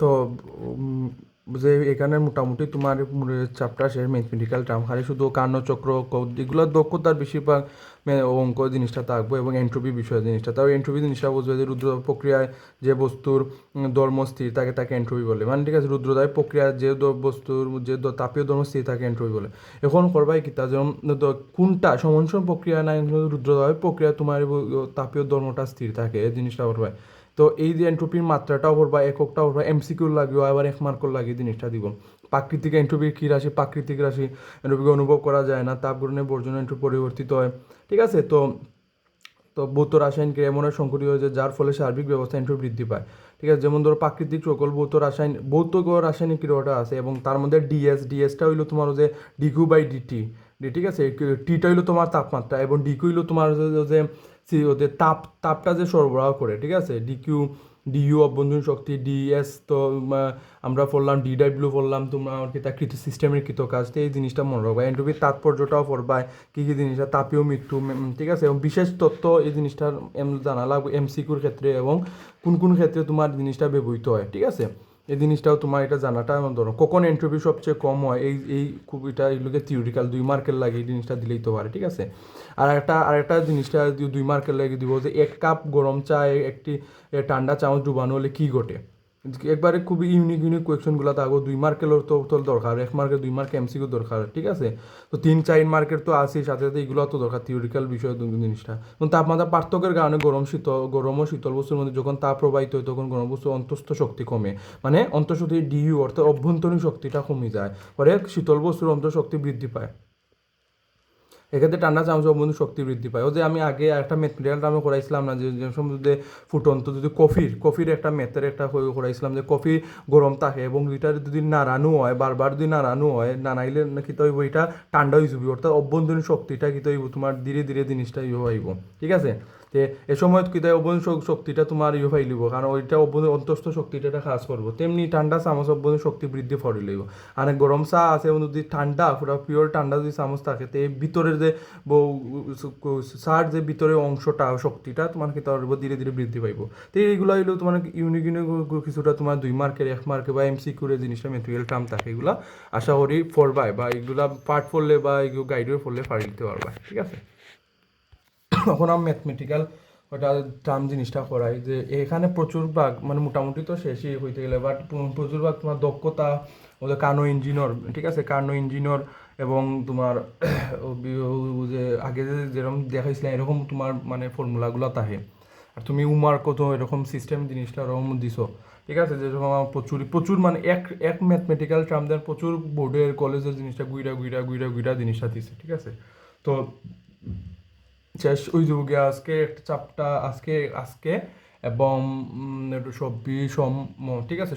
তো যে এখানে মোটামুটি তোমার চ্যাপ্টার শেষ ম্যাথমেটিক্যাল টার্ম খালি শুধু কার্ণচক্র এগুলো দক্ষতার বেশিরভাগ অঙ্ক জিনিসটা থাকবো এবং এন্ট্রপি বিষয় জিনিসটা, তাও এন্ট্রপি জিনিসটা বুঝবে যে রুদ্র প্রক্রিয়ায় যে বস্তুর ধর্ম স্থির থাকে তাকে এন্ট্রপি বলে, মানে ঠিক আছে রুদ্রদায় প্রক্রিয়া যে বস্তুর যে তাপীয় ধর্ম স্থির থাকে এন্ট্রপি বলে। এখন করবাই কি তা যেমন কোনটা সমান প্রক্রিয়া না রুদ্রদায় প্রক্রিয়া তোমার তাপীয় ধর্মটা স্থির থাকে এই জিনিসটা করবাই। তো এই যে এন্ট্রপির মাত্রাটাও পড়বা, এককটাও পড়বা, এমসিকিউ লাগিও আবার এক মার্কর লাগিয়ে জিনিসটা দিব। প্রাকৃতিক এন্ট্রপির কী রাশি, প্রাকৃতিক রাশি এন্ট্রপিকে অনুভব করা যায় না, তাপ গ্রহণে বর্জন এন্ট্রপি পরিবর্তিত হয়, ঠিক আছে। তো তো ভৌত রাসায়নিক ক্রিয়া এমন এক সংঘটিত হয়েছে যার ফলে সার্বিক ব্যবস্থা এন্ট্রপি বৃদ্ধি পায়, ঠিক আছে। যেমন ধরো প্রাকৃতিক সকল ভৌত রাসায়নিক ক্রিয়াটা আছে এবং তার মধ্যে ডিএসটা হইলো তোমার যে ডিকিউ বাই ডিটি, ঠিক আছে। টিটা হইলো তোমার তাপমাত্রা এবং ডিকিউ হইলো তোমার যে ওদের তাপটা যে সরবরাহ করে, ঠিক আছে। ডিইউ অভ্যন্তরীণ শক্তি, ডিএস তো আমরা পড়লাম, ডিডাব্লিউ পড়লাম তোমরা কি তা সিস্টেমের কৃত কাজ, তো এই জিনিসটা মনে রাখবা। এন্ট্রপির তাৎপর্যটাও পড়বায় কী কী জিনিসটা, তাপীয় মৃত্যু, ঠিক আছে, এবং বিশেষ তথ্য এই জিনিসটার জানা লাগবে এমসিকিউর ক্ষেত্রে এবং কোন কোন ক্ষেত্রে তোমার জিনিসটা ব্যবহৃত হয়, ঠিক আছে। এই জিনিসটাও তোমার এটা জানাটা ধরো কখন এন্ট্রপি সবচেয়ে কম হয়, এই খুব এটা এগুলোকে থিওরিক্যাল 2 মার্কের লাগে এই জিনিসটা দিলেই তো পারে, ঠিক আছে। আরেকটা জিনিসটা 2 মার্কের লাগে দিব যে 1 কাপ গরম চা একটি ঠান্ডা চামচ ডুবানো হলে কী ঘটে। একবারে খুবই ইউনিক কোয়েশনগুলো থাকবো, 2 মার্কেরও তো দরকার, 1 মার্কের 2 মার্ক এমসিকিউ দরকার, ঠিক আছে। তো 3-4 মার্কের তো আছে, সাথে সাথে এগুলো তো দরকার থিওরিক্যাল বিষয় জিনিসটা। এবং তাপমাত্রা পার্থক্যের কারণে গরম ও শীতল বস্তুর মধ্যে যখন তাপ প্রবাহিত হয় তখন গরম বস্তুর অন্তঃস্থ শক্তি কমে, মানে অন্তঃশক্তি ডিইউ অর্থাৎ অভ্যন্তরীণ শক্তিটা কমে যায়, পরে শীতল বস্তুর অন্তঃশক্তি বৃদ্ধি পায়। এক্ষেত্রে ঠান্ডা চামচ অবন্ধু শক্তি বৃদ্ধি পায়। ও যে আমি আগে একটা ম্যাথমেটিক্যাল টার্মে করাইছিলাম না, যে সময় ফুটন্ত যদি কফির একটা ম্যাথের একটা করাইছিলাম যে কফি গরম থাকে এবং দুইটা যদি নাড়ানো হয়, বারবার যদি নাড়ানো হয়, নাড়াইলে কি তৈব এটা ঠান্ডা হয়ে যাবে, অর্থাৎ অভ্যন্তরীণ শক্তিটা কি তৈব তোমার ধীরে ধীরে জিনিসটা হইব, ঠিক আছে। তে এ সময় কি তাই অভ্যন্তরীণ শক্তিটা তোমার ফাইলিব, কারণ ওইটা অন্তঃস্থ শক্তিটা এটা কাজ করবো। তেমনি ঠান্ডা চামচ অভ্যন্তরীণ শক্তি বৃদ্ধি ফলে লইব। আর গরম চা আছে এবং যদি ঠান্ডা পুরো পিওর ঠান্ডা যদি চামচ থাকে তো ভিতরের যে চার যে ভিতরের অংশটা শক্তিটা তোমার কি তার ধীরে ধীরে বৃদ্ধি পাইব। তো এইগুলো হইলেও তোমার ইউনিক কিছুটা তোমার 2 মার্কের 1 মার্কে বা এমসিকিউর জিনিসটা ম্যাথমেটিক্যাল টার্ম থাকে, এগুলো আশা করি পড়বাই বা এগুলা পার্ট পড়লে বা এগুলো গাইডের পড়লে পারি দিতে পারবা, ঠিক আছে। তখন আমি ম্যাথমেটিক্যাল ওটা টার্ম জিনিসটা করাই যে এখানে প্রচুর ভাগ মানে মোটামুটি তো শেষই হইতে গেলে, বাট প্রচুর ভাগ তোমার দক্ষতা ওদের কার্নো ইঞ্জিনিয়র, ঠিক আছে, কার্নো ইঞ্জিনিয়র এবং তোমার যে আগে যেরকম দেখাইছিলাম এরকম তোমার মানে ফর্মুলাগুলো থাকে। আর তুমি উমার কত এরকম সিস্টেম জিনিসটা ওরকম দিছো, ঠিক আছে। যেরকম আমার প্রচুর মানে এক ম্যাথমেটিক্যাল টার্ম দেন প্রচুর বোর্ডের কলেজের জিনিসটা গুইরা জিনিসটা দিছে, ঠিক আছে। তো শেষ ওই যুগে আজকে একটা চাপটা আজকে এবং একটু ঠিক আছে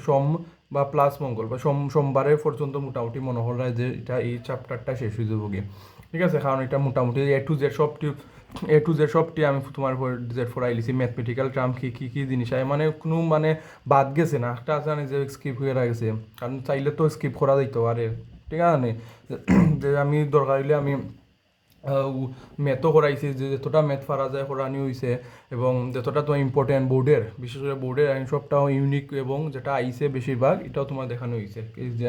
বা প্লাস মঙ্গল বা সোমবারের পর্যন্ত মোটামুটি মনে হয় যে এটা এই চ্যাপ্টারটা শেষ হয়ে যাবো গিয়ে, ঠিক আছে। কারণ এটা মোটামুটি এ টু জেড সবটি আমি তোমার জেড ফোর আইলিছি ম্যাথমেটিক্যাল টার্ম কি জিনিস হয় মানে কোনো মানে বাদ গেছে না, একটা আছে যে স্কিপ হয়ে গেছে, কারণ চাইলে তো স্কিপ করা যাইতো আরে, ঠিক আছে। যে আমি দরকার হইলে আমি ম্যাথও করাইছি, যে যতটা ম্যাথ পারা যায় করানি হয়েছে এবং যতটা তোমার ইম্পর্টেন্ট বোর্ডের বিশেষ করে বোর্ডের আইন সবটাও ইউনিক এবং যেটা আইসে বেশিরভাগ এটাও তোমার দেখানো হয়েছে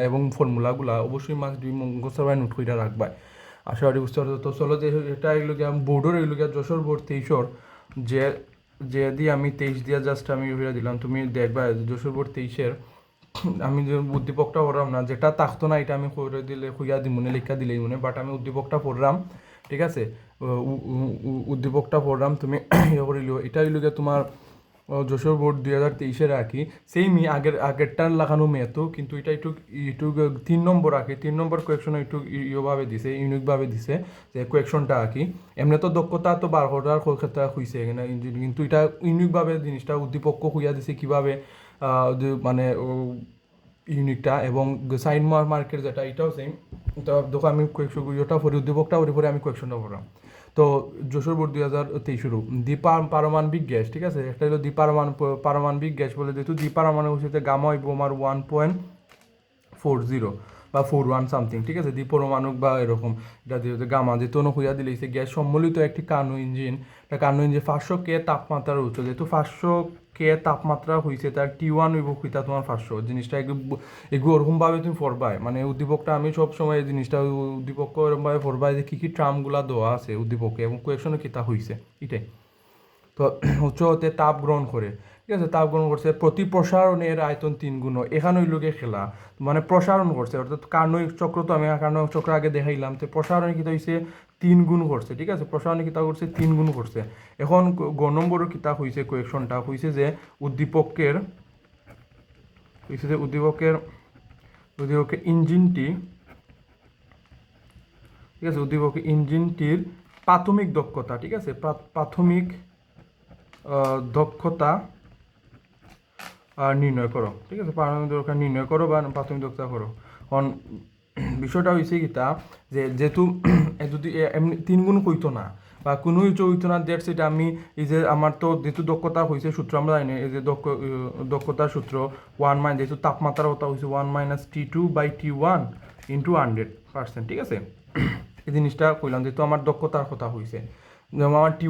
এবং ফর্মুলাগুলো অবশ্যই মাস দুই মুখস্থ নোট করে রাখবা। আশা করি বুঝতে পারছো। তো চলো যে এটা এগুলো বোর্ডের এগুলো যশোর বোর্ড 23-র যে যে দিয়ে আমি 23 দিয়ে জাস্ট আমি দিলাম, তুমি দেখবা যশোর বোর্ড 23-এর আমি যে উদ্দীপকটা পড়লাম না, যেটা থাকতো না এটা আমি করে দিলে খুঁজা দিব মনে লেখা দিলেই মনে, বাট আমি উদ্দীপকটা পড়লাম, ঠিক আছে। উদ্দীপকটা পড়লাম তুমি ইয়ে করিল, এটা হইল গিয়ে তোমার যশোর বোর্ড 2023-এর রাখি সেমই আগেরটার লাগানো মেতো, কিন্তু এটা একটু 3 নম্বর রাখি, 3 নম্বর কোয়েকশন একটু ইয়েভাবে দিছে, ইউনিকভাবে দিছে যে কোয়েকশনটা আঁকি। এমনি তো দক্ষতা তো 12টার ক্ষেত্রে হয়েছে এখানে, কিন্তু এটা ইউনিকভাবে জিনিসটা উদ্দীপক খুঁজা দিছে কীভাবে মানে ইউনিটটা এবং সাইন মার্কের যেটা এটাও সেম। তো দেখো আমি ওটা পড়ি উদ্দীপকটা পরে আমি কোয়েকশনটা পড়লাম। তো যশোর বোর্ড 2023 পারমাণবিক গ্যাস, ঠিক আছে। একটা হলো পারমাণবিক গ্যাস বলে, যেহেতু পারমাণবিক হচ্ছে গামা হইব আমার 1.40 বা 41 সামথিং, ঠিক আছে। দ্বিপরমাণুক বা এরকম এটা দিয়ে গামা যেহেতু খুঁজা দিলেছে গ্যাস সম্মিলিত একটি কার্নো ইঞ্জিন 500 কে তাপমাত্রার উচ্চ, যেহেতু 500 কে তাপমাত্রা হয়েছে তার T1 হইব কিতা তোমার 500 জিনিসটা এগুলো ওরকমভাবে তুমি পড়বাই মানে উদ্দীপকটা আমি সব সময় এই জিনিসটা উদ্দীপক এরকমভাবে পড়বাই যে কী টার্মগুলা দেওয়া আছে উদ্দীপকে এবং কোয়েকশনে কিতা হয়েছে এটাই। তো উচ্চ হতে তাপ গ্রহণ করে, ঠিক আছে, তাপ গ্রহণ করছে প্রতি প্রসারণের আয়তন 3 গুণ, এখানে ওই লোকে খেলা মানে প্রসারণ করছে অর্থাৎ কার্ণিক চক্র, তো আমি কার্ণিক চক্র আগে দেখাইলাম, তো প্রসারণে কিতা হয়েছে 3 গুণ করছে, ঠিক আছে, প্রসারণে কিতা করছে 3 গুণ করছে। এখন গ নম্বরের কিতা হয়েছে কোয়েকশনটা হয়েছে যে উদ্দীপকের উদ্দীপকের ইঞ্জিনটি, ঠিক আছে, উদ্দীপকের ইঞ্জিনটির প্রাথমিক দক্ষতা, ঠিক আছে, প্রাথমিক দক্ষতা নির্ণয় করো, ঠিক আছে, প্রাথমিক দক্ষতা নির্ণয় করো বা প্রাথমিক দক্ষতা করো। কারণ বিষয়টা হয়েছে কিতা যে যেহেতু যদি এমনি 3 গুণ হইতো না বা কোনো কিছু হইতো না, দ্যাটস সেটা আমি এই যে আমার তো যেহেতু দক্ষতা হয়েছে সূত্র আমরা জানি এই যে দক্ষতার সূত্র 1 মাইনাস যেহেতু তাপমাত্রার কথা হয়েছে 1 মাইনাস T2/T1 ইন্টু 100%, ঠিক আছে। এই জিনিসটা কইলাম যেহেতু আমার দক্ষতার কথা হয়েছে, যেমন আমার টি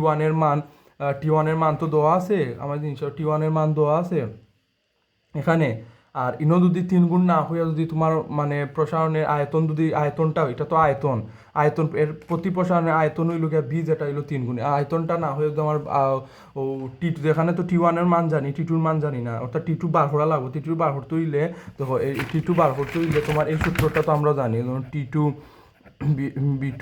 ওয়ানের মান তো দেওয়া আছে, আমার জিনিসটা টি ওয়ানের মান দেওয়া আছে এখানে। আর ইনো যদি 3 গুণ না হইয়া যদি তোমার মানে প্রসারণের আয়তন যদি আয়তনটা এটা তো আয়তন এর প্রতি প্রসারণের আয়তন হইল গিয়া বি যেটা হইলো 3 গুণ, আয়তনটা না হয়ে যদি আমার ও যেখানে তো T1-এর মান জানি T2-র মান জানি না, অর্থাৎ T2 বার করা লাগবে। T2 বার করতে হইলে দেখো এই T2 বার করতে হইলে তোমার এই সূত্রটা তো আমরা জানি, যেমন T2 B2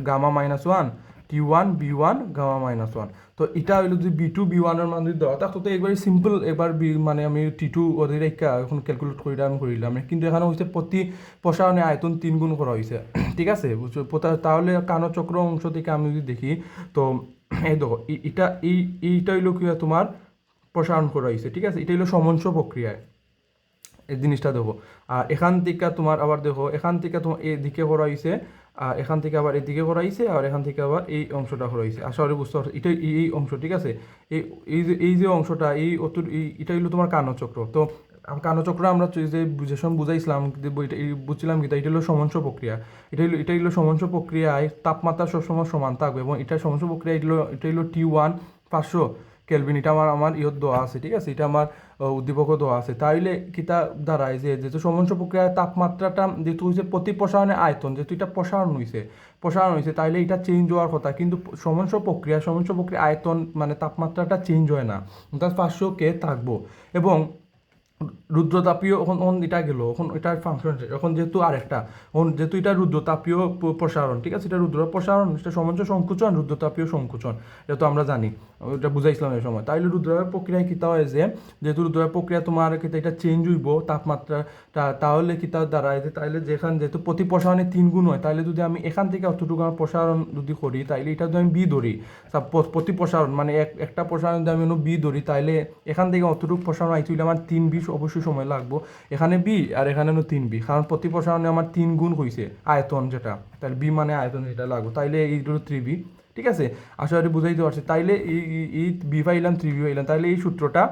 gamma -1 T1 B1 gamma -1। তো এটা হইলো যদি B2 B1 এর মান যদি দেওয়া থাকতো তো একবারে সিম্পল একবার মানে আমি T2 ওদের রেখা এখন ক্যালকুলেট করে আমি করিলাম, কিন্তু এখানে হচ্ছে প্রতি প্রসারণে আয়তন 3 গুণ করা হয়েছে, ঠিক আছে বুঝছো। তাহলে কানচক্র অংশ থেকে আমি যদি দেখি তো এই দেখো এইটা হইলো কি তোমার প্রসারণ করা হয়েছে, ঠিক আছে, এটা হইলো সমঞ্চ প্রক্রিয়ায় এই জিনিসটা দেখো। আর এখান থেকে তোমার আবার দেখো এখান থেকে তোমার এদিকে করা হয়েছে, আর এখান থেকে আবার এদিকে করা হয়েছে, আর এখান থেকে আবার এই অংশটা করা হয়েছে। আসলে বুঝতে পারছো এটা এই অংশ, ঠিক আছে, এই যে অংশটা এটা হইলো তোমার কার্ণচক্র। তো কার্ণচক্র আমরা যে বুঝাইছিলাম বুঝছিলাম কি এটা হলো সমঞ্চ প্রক্রিয়া, এটা হইলো সমঞ্চ প্রক্রিয়ায় তাপমাত্রা সবসময় সমান থাকবে এবং এটা সমঞ্চ প্রক্রিয়া এটা হইলো T1 500 কেলভিন, এটা আমার ইয়ত দেওয়া আছে, ঠিক আছে, এটা আমার উদ্দীপকও দেওয়া আছে। তাইলে কিতা দাঁড়ায় যে যেহেতু সমঞ্চ প্রক্রিয়ায় তাপমাত্রাটা যেহেতু হয়েছে প্রতি প্রসারণের আয়তন, যেহেতু এটা প্রসারণ হয়েছে তাইলে এটা চেঞ্জ হওয়ার কথা, কিন্তু সমঞ্চ প্রক্রিয়া আয়তন মানে তাপমাত্রাটা চেঞ্জ হয় না, অর্থাৎ 500 থাকবো। এবং রুদ্রতাপীয় এখন এটা গেল, এখন এটার ফাংশন এখন যেহেতু আরেকটা যেহেতু এটা রুদ্রতাপীয় প্রসারণ, ঠিক আছে, এটা রুদ্র প্রসারণ, এটা সমঞ্চ সংকুচন রুদ্রতাপীয় সংকুচন, এটা তো আমরা জানি, এটা বুঝাইছিলাম এই সময়। তাইলে রুদ্রায়ন প্রক্রিয়ায় কিতা হয় যে যেহেতু রুদ্রায়ন প্রক্রিয়া তোমার কিতা এটা চেঞ্জ হইব তাপমাত্রাটা, তাহলে কিতা দাঁড়ায় যে তাইলে যেহেতু প্রতি প্রসারণে 3 গুণ হয়, তাইলে যদি আমি এখান থেকে অতটুকু আমার প্রসারণ যদি করি তাইলে এটা যদি আমি বি ধরি, প্রতি প্রসারণ মানে একটা প্রসারণ যদি আমি বি ধরি তাইলে এখান থেকে অতটুকু প্রসারণ আইতে হইলে আমার 3B অবশ্যই সময় লাগবে, এখানে বি আর এখানে 3B, কারণ প্রতি প্রসারণে আমার 3 গুণ হয়েছে আয়তন যেটা, তাহলে বি মানে আয়তন যেটা লাগবে, তাইলে এইগুলো 3B, ঠিক আছে, আশা করি বুঝাইতে পারছি। তাইলে এই বি পাইলাম 3B পাইলাম, তাইলে এই সূত্রটা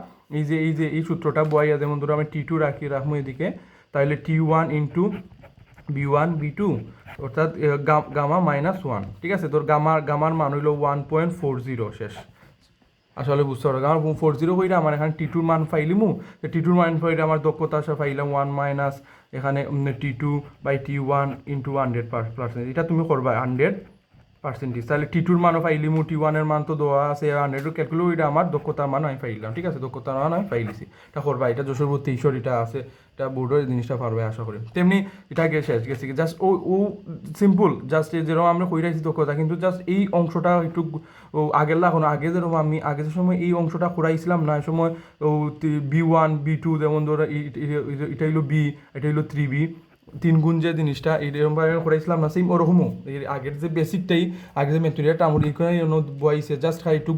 এই সূত্রটা বইয়া যেমন ধরো আমি T2 রাখবো এদিকে, তাইলে T1 ইন্টু B1 B2 অর্থাৎ গামা -1, ঠিক আছে, তোর গামার মান হইলো 1.40 শেষ। আসলে বুঝতে পারো আমার 40 কইরা আমার এখানে T2-র মান পাইলিমু, T2-র মান পাইলে আমার দক্ষতা আসা পাইলাম 1 মাইনাস এখানে T2/T1 ইন্টু 100%, এটা তুমি করবা 100%, তাহলে T2-র মানও পাইলিমু, T1-এর মান তো দেওয়া আছে 100 ক্যালকুলেট, এটা আমার দক্ষতার মান আমি পাইলাম, ঠিক আছে, দক্ষতার মান আমি পাইলিছি, এটা করবা, এটা যশোর 23 এটা আছে, এটা বোর্ডের জিনিসটা পারবে আশা করি। তেমনি এটা শেষ গেছে জাস্ট ও সিম্পল জাস্ট যেরকম আমরা কইরাইছি দক্ষতা, কিন্তু জাস্ট এই অংশটা একটু আগের লাগানো আগে যেরকম আমি আগে যে সময় এই অংশটা করাইছিলাম না এই সময় B1 B2 যেমন ধরো এটা হইলো বি, এটা হইলো 3B, 3 গুণ যে জিনিসটা এরকমভাবে করাইছিলাম না, সেম ওরকমও আগের যে বেসিকটাই আগে যে মেটেরিয়ালটা আমার এখানে বয়াইছে, জাস্ট খাই একটু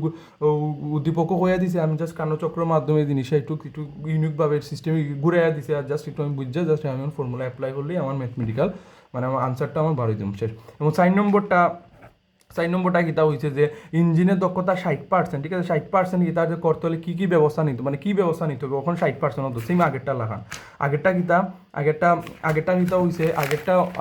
উদ্দীপকও হইয়া দিছে, আমি জাস্ট কার্ণচক্রের মাধ্যমে জিনিসটা একটু ইউনিকভাবে সিস্টেম ঘুরাইয়া দিছে, আর জাস্ট একটু আমি বুঝছি জাস্ট আমি ফর্মুলা অ্যাপ্লাই করলেই আমার ম্যাথমেটিক্যাল মানে আমার আনসারটা আমার বাড়ি দিম শেষ। এবং 4 নম্বরটা 4 নম্বরটা কিতা হয়েছে যে ইঞ্জিনের দক্ষতা 60%, ঠিক আছে, 60% কিতা যে করতে হলে কী ব্যবস্থা নিতে, মানে কী ব্যবস্থা নিতে হবে, ওখানে 60% হতো সেম আগেরটা লাগান। আগেরটা কিতা আগেরটা কিতা হয়েছে,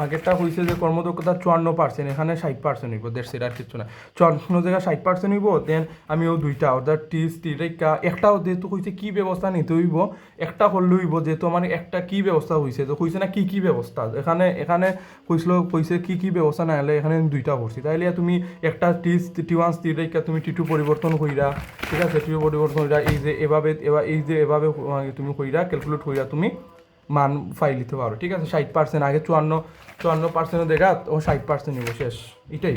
আগেরটা হয়েছে যে কর্মদক্ষতা 54%, এখানে 60% হইব, দেড় আর কিছু না, 54 জায়গায় 60% হইব। দেন আমি ও দুইটা অর্থাৎ টিকা একটাও যেহেতু হয়েছে কী ব্যবস্থা নিতে হইব, একটা করলে হইব যেহেতু আমার একটা কী ব্যবস্থা হয়েছে, তো হয়েছে না কী ব্যবস্থা, এখানে কইছে কী ব্যবস্থা না হলে এখানে দুইটা করছি, তাইলে তুমি একটা টি1 স্থির রেখা তুমি টি2 পরিবর্তন কইরা, ঠিক আছে, টি2 পরিবর্তন কইরা এভাবে তুমি কইরা ক্যালকুলেট কইরা তুমি মান ফাইল দিতে পারো, ঠিক আছে। 60% আগে 54% দেখা ও 60% নিব, শেষ। এটাই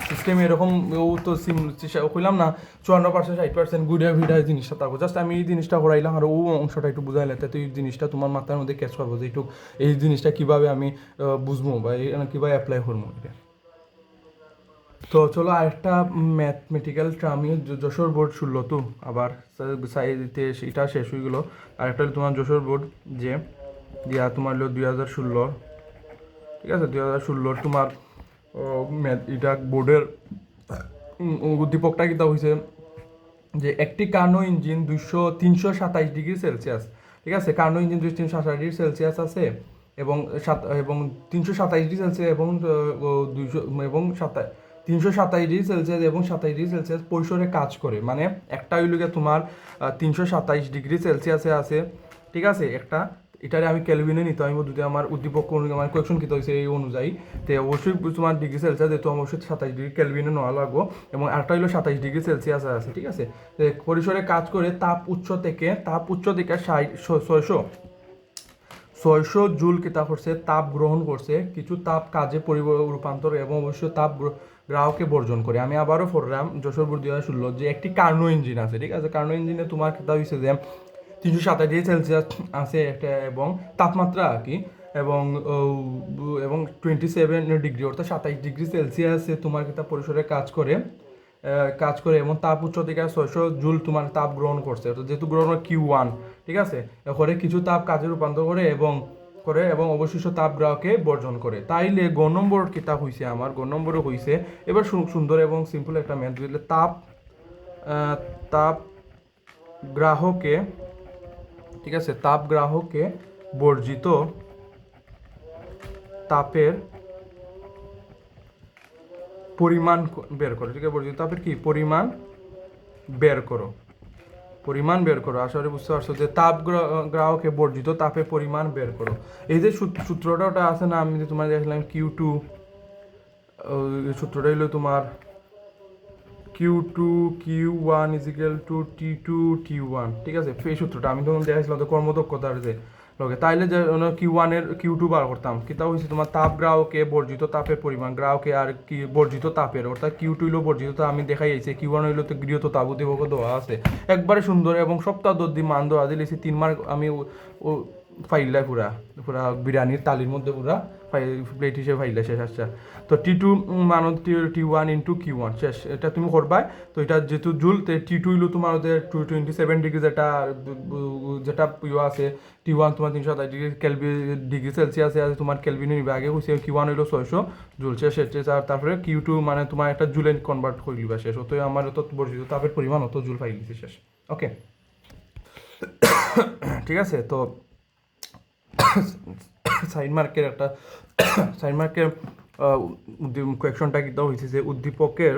সিস্টেম এরকম। ও তো কইলাম না 54% 60% গুড়া ভিড়া জিনিসটা থাকবো, জাস্ট আমি এই জিনিসটা করাইলাম আর ও অংশটা একটু বুঝাইলে তো এই জিনিসটা তোমার মাথার মধ্যে ক্যাচ পাবো যে একটু এই জিনিসটা কীভাবে আমি বুঝবো বা কীভাবে অ্যাপ্লাই করবো। তো চলো আরেকটা ম্যাথমেটিক্যাল আমি যশোর বোর্ড শুনলো তো আবার সাইডে এটা শেষ হয়ে গেলো। আরেকটা তোমার যশোর বোর্ড যে দিয়া তোমার হলো 2016, ঠিক আছে, 2016 তোমার এটা বোর্ডের উদ্দীপকটা কিতা হয়েছে যে একটি কার্নো ইঞ্জিন 327 ডিগ্রি সেলসিয়াস, ঠিক আছে, কার্নো ইঞ্জিন 327 ডিগ্রি সেলসিয়াস আছে এবং 327 ডিগ্রি সেলসিয়াস এবং 327 ডিগ্রি সেলসিয়াস এবং 27 ডিগ্রি সেলসিয়াস পরিসরে কাজ করে। মানে একটা হইল গিয়ে তোমার 327 ডিগ্রি সেলসিয়াসে আছে, ঠিক আছে, একটা এটারে আমি ক্যালভিনে নিতে আমি যদি আমার উদ্দীপক আমার কোয়েকশন কী হয়েছে এই অনুযায়ী, তো অবশ্যই তোমার ডিগ্রি সেলসিয়াস যেহেতু অবশ্যই 27 ডিগ্রি ক্যালভিনে নেওয়া লাগবো এবং আরেকটা হলো 27 ডিগ্রি সেলসিয়াস আছে, ঠিক আছে। পরিসরে কাজ করে তাপ উচ্চ থেকে 600 জুল কিতা করছে, তাপ গ্রহণ করছে, কিছু তাপ কাজে রূপান্তর এবং অবশ্যই তাপ গ্রাহকে বর্জন করে। আমি আবারও পড়লাম যশোর বোর্ড 2016 যে একটি কার্নো ইঞ্জিন আছে, ঠিক আছে, কার্নো ইঞ্জিনে তোমার কিতা হয়েছে যে 327 ডিগ্রি সেলসিয়াস আছে একটা এবং তাপমাত্রা আর কি এবং 27 ডিগ্রি অর্থাৎ 27 ডিগ্রি সেলসিয়াসে তোমার কিতা পরিসরে কাজ করে এবং তাপ উচ্চ থেকে 600 জুল তোমার তাপ গ্রহণ করছে, অর্থাৎ যেহেতু গ্রহণ Q1, ঠিক আছে, এরপরে কিছু তাপ কাজে রূপান্তর করে এবং অবশিষ্ট তাপ গ্রাহকে বর্জন করে। তাইলে গ নম্বর কিতাব হয়েছে আমার, গ নম্বরে হয়েছে এবার সুন্দর এবং সিম্পল একটা ম্যাথ দিলে তাপ গ্রাহকে, ঠিক আছে, তাপ গ্রাহকে বর্জিত তাপের পরিমাণ বের করো, ঠিক আছে, বর্জিত তাপের কি পরিমাণ বের করো, আশা করি বুঝতে পারছো যে তাপ গ্রাহকে বর্জিত তাপের পরিমাণ বের করো। এই যে সূত্রটা ওটা আছে না, আমি যে তোমার দেখলাম Q2, সূত্রটা হলো তোমার Q2 Q1 = T2 T1, ঠিক আছে, এই সূত্রটা আমি তখন দেখাইছিলাম তো কর্মদক্ষতার যে লগে, তাইলে যে Q2 বার করতাম কিতা হয়েছে তোমার তাপ গ্রাহকে বর্জিত তাপের পরিমাণ, গ্রাহকে আর কি বর্জিত তাপের, অর্থাৎ Q2 হইলো বর্জিত তাপ আমি দেখাই যাইছে, Q1 হইলো তো গৃহীত তাপ উদ্দীপক দেওয়া আছে একবারে সুন্দর এবং সপ্তাহ 10 দিন মান দেওয়া দিলেছি 3 মার্ক আমি ফাইলটা পুরা বিরিয়ানির তালির মধ্যে পুরা প্লেট হিসেবে ফাইলটা শেষ। আচ্ছা, তো T2 মান T1 × Q1 শেষ, এটা তুমি করবাই। তো এটা যেহেতু জুল T2 হইলো তোমার ওদের 227 ডিগ্রি যেটা আছে, T1 তোমার 327 ডিগ্রি সেলসিয়াসে আছে তোমার ক্যালভিনে নিবে, আগে হইছে Q1 হইলো 600 জুল শেষ, আর তারপরে Q2 মানে তোমার একটা জুলে কনভার্ট করে লিবা শেষ, অত আমার অত বর্জিত তাপের পরিমাণ অত জুল ফাইল দিছে শেষ। ওকে, ঠিক আছে। তো সাইড মার্কের কোয়েকশনটা কিন্তু হয়েছে যে উদ্দীপকের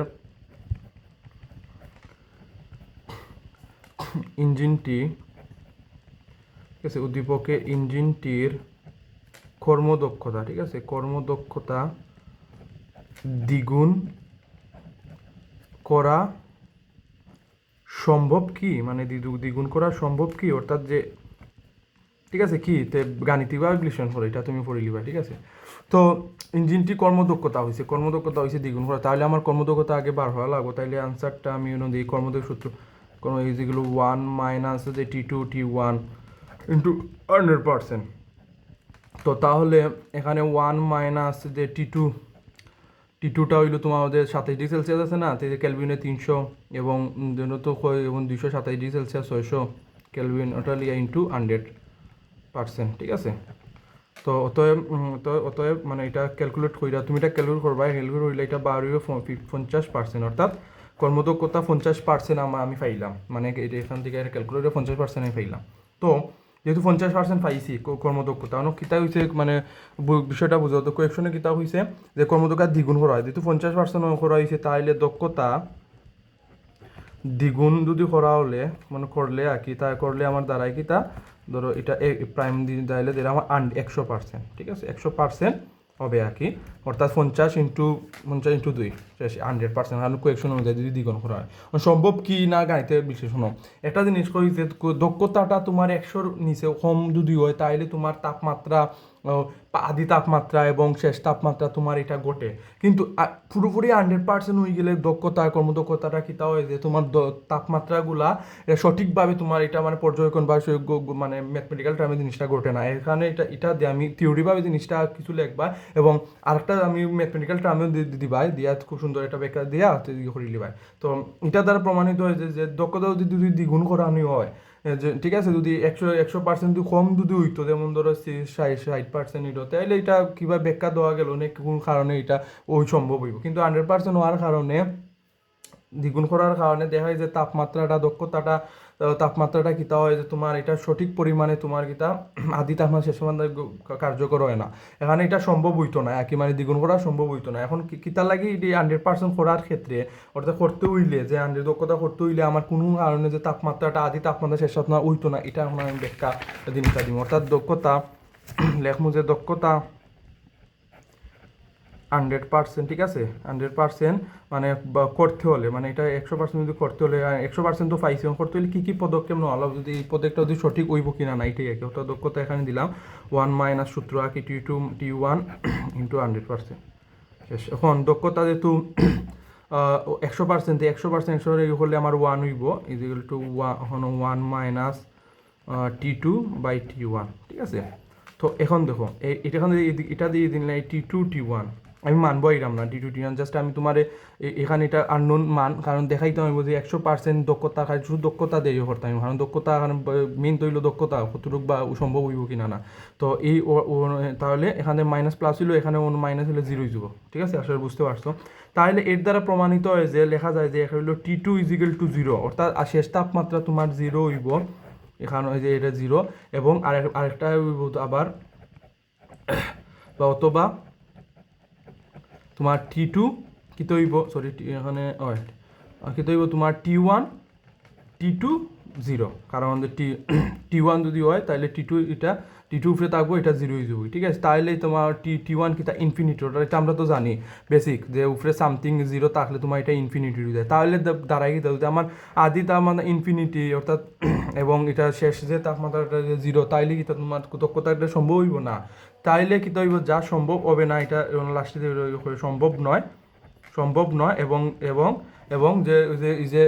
ইঞ্জিনটি, ঠিক আছে, উদ্দীপকের ইঞ্জিনটির কর্মদক্ষতা, ঠিক আছে, কর্মদক্ষতা দ্বিগুণ করা সম্ভব কি, মানে দ্বিগুণ করা সম্ভব কি, অর্থাৎ যে, ঠিক আছে, কি তে গাণিতিকভাবে বিশ্লেষণ করে এটা তুমি পড়ে লিবা, ঠিক আছে। তো ইঞ্জিনটি কর্মদক্ষতা হয়েছে দ্বিগুণ করা, তাহলে আমার কর্মদক্ষতা আগে বার হওয়া লাগবে, তাইলে আনসারটা আমি দিই কর্মদক্ষ সূত্র যেগুলো 1 মাইনাস যে T2 T1 × 100%। তো তাহলে এখানে 1 মাইনাস যে T2টা হইলো তোমার আমাদের 27 ডিগ্রি সেলসিয়াস আছে না, ক্যালভিনে 300 এবং 227 ডিগ্রি সেলসিয়াস 600 ক্যালভিন, ওটা লিয়া × 100%, ঠিক আছে। তো অতএব মানে এটা ক্যালকুলেট কইরা তুমি এটা ক্যালকুলেট করবা, ক্যালকুলেট করলে এটা 50%, অর্থাৎ কর্মদক্ষতা 50% আমি পাইলাম, মানে এখান থেকে ক্যালকুলেটে 50% আমি পাইলাম। তো যেহেতু 50% পাইছি কর্মদক্ষতা, অনেক কিতা হয়েছে মানে বিষয়টা বুঝো তো কোয়েকশনে কিতা হয়েছে যে কর্মদক্ষতা দ্বিগুণ করা হয়, যেহেতু 50% করা হয়েছে তাহলে দক্ষতা দ্বিগুণ যদি করা হলে মানে করলে আর কি, তা করলে আমার দ্বারাই কি তা ধরো এটা প্রাইম দিয়ে দিলে দিলে আমার 100%, ঠিক আছে, 100% হবে আর কি, অর্থাৎ 50 × 2 শেষ 100%, আর কোয়েকশন অনুযায়ী যদি দ্বিগুণ করা হয় সম্ভব কি না গাইতে বিশ্লেষণ। একটা জিনিস কই যে দক্ষতাটা তোমার 100-র নিচে কম যদি হয় তাহলে তোমার তাপমাত্রা আদি তাপমাত্রা এবং শেষ তাপমাত্রা তোমার এটা ঘটে, কিন্তু পুরোপুরি 100% হয়ে গেলে দক্ষতা কর্মদক্ষতাটা কিতা হয় যে তোমার তাপমাত্রাগুলা সঠিকভাবে তোমার এটা মানে পর্যবেক্ষণ বা মানে ম্যাথমেটিক্যাল টার্মে জিনিসটা ঘটে না। এখানে এটা দিয়ে আমি থিওরিভাবে জিনিসটা কিছু লিখবা এবং আরেকটা আমি ম্যাথমেটিক্যাল টার্মেও দিবাই দিয়া খুব সুন্দর একটা ব্যাখ্যা দিয়া করে লিবাই। তো এটা দ্বারা প্রমাণিত হয়েছে যে দক্ষতা যদি দ্বিগুণ করানো হয়, যে ঠিক আছে, যদি 100% যদি কম যদি হইতো, যেমন ধরো 60% হইতো, তাহলে এটা কিভাবে ব্যাখ্যা দেওয়া গেল না কোন কারণে এটা ওই সম্ভব হইব, কিন্তু 100% হওয়ার কারণে দ্বিগুণ করার কারণে দেখা যায় যে তাপমাত্রাটা কিতা হয় যে তোমার এটা সঠিক পরিমাণে তোমার কিতা আদি তাপমাত্রা শেষ পর্যন্ত কার্যকর হয় না। এখানে এটা সম্ভব হইতো না কি, মানে দ্বিগুণ করা সম্ভব হইতো না। এখন কিতা লাগে এটি 100% করার ক্ষেত্রে, অর্থাৎ করতে হইলে যে 100 দক্ষতা করতে হইলে আমার কোনো কারণে যে তাপমাত্রাটা আদি তাপমাত্রা শেষ না হইতো না, এটা এখন আমি ব্যাখ্যা জিনিসটা দিব। অর্থাৎ দক্ষতা লেখমু যে দক্ষতা 100%, ঠিক আছে, 100% মানে করতে হলে মানে এটা 100% যদি করতে হলে 100% তো পাইছি, করতে হলে কী কী পদক্ষেপ নেওয়া হলো, যদি এই পদক্ষেপটা যদি সঠিক হইব কিনা না এটাই আর কি। অর্থাৎ দক্ষতা এখানে দিলাম 1 - সূত্র আর কি T1 × 100%। এখন দক্ষতা যেহেতু 100% হলে আমার 1 হইব ইজিক্যাল টু এখন 1 - T2/T1, ঠিক আছে। তো এখন দেখো এটা দিয়ে দিন এই T2/T1 আমি মানবো এরাম না, T2/T1 জাস্ট আমি তোমার এখানে এটা আননোন মান, কারণ দেখাইতে হবে যে 100% দক্ষতা খাই শুধু দক্ষতা দিয়ে করতাম, কারণ দক্ষতা এখানে মেইন তৈল দক্ষতা কতটুকু বা সম্ভব হইব কিনা না। তো এই তাহলে এখানে মাইনাস প্লাস হইলো, এখানে মাইনাস হলে 0 হয়ে যাব, ঠিক আছে, আসলে বুঝতে পারছো। তাহলে এর দ্বারা প্রমাণিত হয় যে লেখা যায় যে এখানে হইলো T2 = 0, অর্থাৎ শেষ তাপমাত্রা তোমার 0 হইব, এখানে ওই যে এটা 0, এবং আরেকটা হইব আবার বা অথবা তোমার T2 কী হইব, সরি এখানে কী হইব তোমার T1 T2 0, কারণ T1 যদি হয় তাহলে T2 উপরে থাকবো, এটা 0 হয়ে যাবো, ঠিক আছে। তাহলে তোমার T1 কি তা ইনফিনিটি, ওটা এটা আমরা তো জানি বেসিক যে উপরে সামথিং 0 থাকলে তোমার এটা ইনফিনিটি হয়ে যায়। তাহলে দাঁড়াই কি যদি আমার আদি তাপমাত্রা ইনফিনিটি অর্থাৎ এবং এটা শেষ যে তাপমাত্রাটা 0, তাইলে কি তোমার দক্ষতা এটা সম্ভব হইব না। তাইলে কি হইব যা সম্ভব হবে না, এটা লাস্টে সম্ভব নয় এবং এবং এবং যে যে যে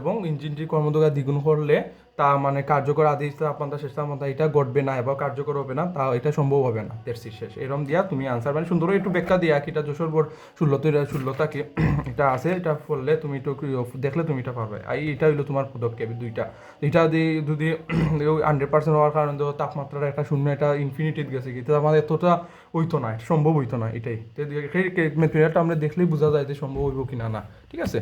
এবং ইঞ্জিনটি কর্মদক্ষতা দ্বিগুণ করলে তা মানে কার্যকর আদি তাপমাত্রা শেষ তাপমাত্রা এটা ঘটবে না এবং কার্যকর হবে না, তা এটা সম্ভব হবে না। দেখছি শেষ এরকম দিয়া তুমি আনসার মানে সুন্দর একটু ব্যাখ্যা দিয়া কি এটা যশোর বোর্ড 16 এটা আছে, এটা পড়লে তুমি একটু দেখলে তুমি এটা পারবে। এটা হইলো তোমার পদক্ষেপ দুইটা। এটা যদি 100% হওয়ার কারণে তাপমাত্রাটা একটা শূন্য এটা ইনফিনিটিতে গেছে কি, আমাদের এতটা হইতো না, সম্ভব হইতো না, এটাই মেটেরিয়ালটা আমরা দেখলেই বোঝা যায় যে সম্ভব হইব কিনা না, ঠিক আছে।